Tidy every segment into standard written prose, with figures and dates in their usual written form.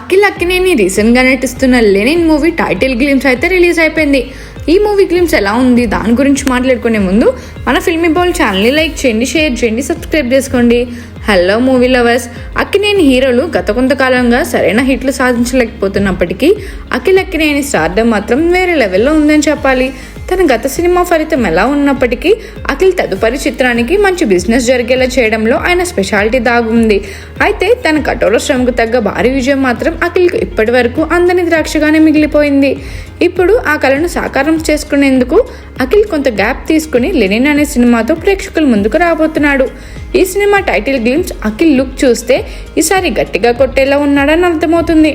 అఖిల్ అక్కినేని రీసెంట్గా నటిస్తున్న Lenin movie title glimpse అయితే రిలీజ్ అయిపోయింది. ఈ మూవీ గ్లిమ్స్ ఎలా ఉంది దాని గురించి మాట్లాడుకునే ముందు మన ఫిల్మీ బౌల్ ఛానల్ని లైక్ చేయండి, షేర్ చేయండి, సబ్స్క్రైబ్ చేసుకోండి. హలో మూవీ లవర్స్, అక్కినేని హీరోలు గత కొంతకాలంగా సరైన హిట్లు సాధించలేకపోతున్నప్పటికీ అఖిల్ అక్కినేని స్టార్డమ్ మాత్రం వేరే లెవెల్లో ఉందని చెప్పాలి. తన గత సినిమా ఫలితం ఎలా ఉన్నప్పటికీ అఖిల్ తదుపరి చిత్రానికి మంచి బిజినెస్ జరిగేలా చేయడంలో ఆయన స్పెషాలిటీ దాగుంది. అయితే తన కఠోర శ్రమకు తగ్గ భారీ విజయం మాత్రం అఖిల్కు ఇప్పటి వరకు అందని ద్రాక్షగానే మిగిలిపోయింది. ఇప్పుడు ఆ కళను సాకారం చేసుకునేందుకు అఖిల్ కొంత గ్యాప్ తీసుకుని లెనిన్ అనే సినిమాతో ప్రేక్షకుల ముందుకు రాబోతున్నాడు. ఈ cinema title glimpse Akhil look చూస్తే ఈసారి గట్టిగా కొట్టేలా ఉన్నాడని అర్థమవుతుంది.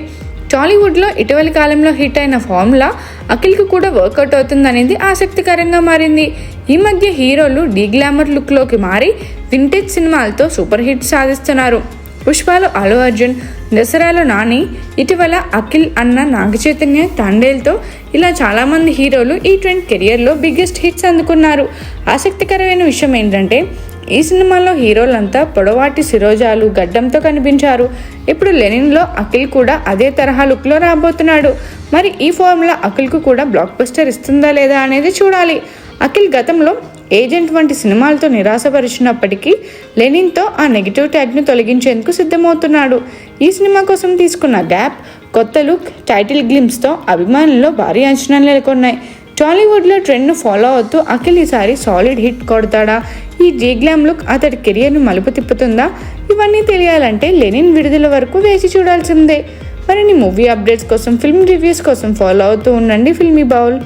టాలీవుడ్లో ఇటీవలి కాలంలో హిట్ అయిన ఫార్ములా అఖిల్కు కూడా వర్కౌట్ అవుతుందనేది ఆసక్తికరంగా మారింది. ఈ మధ్య హీరోలు డీగ్లామర్ లుక్లోకి మారి వింటేజ్ సినిమాలతో సూపర్ హిట్ సాధిస్తున్నారు. పుష్పలో అల్లు అర్జున్, దసరాలో నాని, ఇటీవల అఖిల్ అన్న నాగచైతన్య, తాండేల్తో ఇలా చాలామంది హీరోలు ఈ ట్రెండ్ కెరియర్లో బిగ్గెస్ట్ హిట్స్ అందుకున్నారు. ఆసక్తికరమైన విషయం ఏంటంటే ఈ సినిమాలో హీరోలంతా పొడవాటి శిరోజాలు, గడ్డంతో కనిపించారు. ఇప్పుడు లెనిన్లో అఖిల్ కూడా అదే తరహా లుక్లో రాబోతున్నాడు. మరి ఈ ఫార్ములా అఖిల్కు కూడా బ్లాక్ బస్టర్ ఇస్తుందా లేదా అనేది చూడాలి. అఖిల్ గతంలో ఏజెంట్ వంటి సినిమాలతో నిరాశపరిచినప్పటికీ లెనిన్తో ఆ నెగిటివ్ ట్యాగ్ను తొలగించేందుకు సిద్ధమవుతున్నాడు. ఈ సినిమా కోసం తీసుకున్న గ్యాప్, కొత్త లుక్, టైటిల్ గ్లిమ్స్తో అభిమానుల్లో భారీ అంచనాలు నెలకొన్నాయి. టాలీవుడ్లో ట్రెండ్ను ఫాలో అవుతూ అఖిల్ ఈసారి సాలిడ్ హిట్ కొడతాడా? ఈ డీగ్లామ్ లుక్ అతడి కెరియర్ను మలుపు తిప్పుతుందా? ఇవన్నీ తెలియాలంటే లెనిన్ విడుదల వరకు వేచి చూడాల్సిందే. మరిన్ని మూవీ అప్డేట్స్ కోసం, ఫిల్మ్ రివ్యూస్ కోసం ఫాలో అవుతూ ఉండండి ఫిల్మీ బౌల్.